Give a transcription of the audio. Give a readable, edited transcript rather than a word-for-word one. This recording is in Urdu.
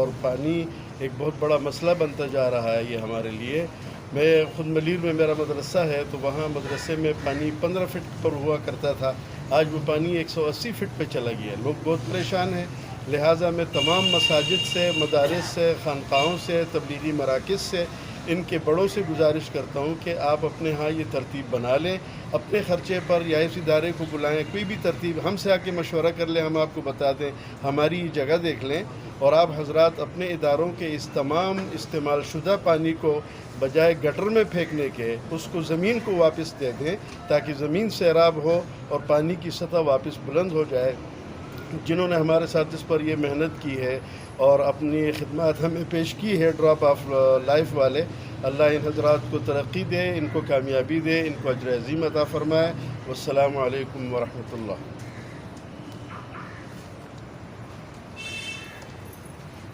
اور پانی ایک بہت بڑا مسئلہ بنتا جا رہا ہے یہ ہمارے لیے۔ میں خود ملیر میں میرا مدرسہ ہے، تو وہاں مدرسے میں پانی 15 فٹ پر ہوا کرتا تھا، آج وہ پانی 180 فٹ پہ چلا گیا۔ لوگ بہت پریشان ہیں، لہٰذا میں تمام مساجد سے، مدارس سے، خانقاہوں سے، تبلیغی مراکز سے، ان کے بڑوں سے گزارش کرتا ہوں کہ آپ اپنے ہاں یہ ترتیب بنا لیں، اپنے خرچے پر یا اس ادارے کو بلائیں، کوئی بھی ترتیب ہم سے آ کے مشورہ کر لیں، ہم آپ کو بتا دیں، ہماری یہ جگہ دیکھ لیں، اور آپ حضرات اپنے اداروں کے اس تمام استعمال شدہ پانی کو بجائے گٹر میں پھینکنے کے اس کو زمین کو واپس دے دیں، تاکہ زمین سیراب ہو اور پانی کی سطح واپس بلند ہو جائے۔ جنہوں نے ہمارے ساتھ اس پر یہ محنت کی ہے اور اپنی خدمات ہمیں پیش کی ہے، ڈراپ آف لائف والے، اللہ ان حضرات کو ترقی دے، ان کو کامیابی دے، ان کو اجر عظیم عطا فرمائے۔ والسلام علیکم ورحمۃ اللہ۔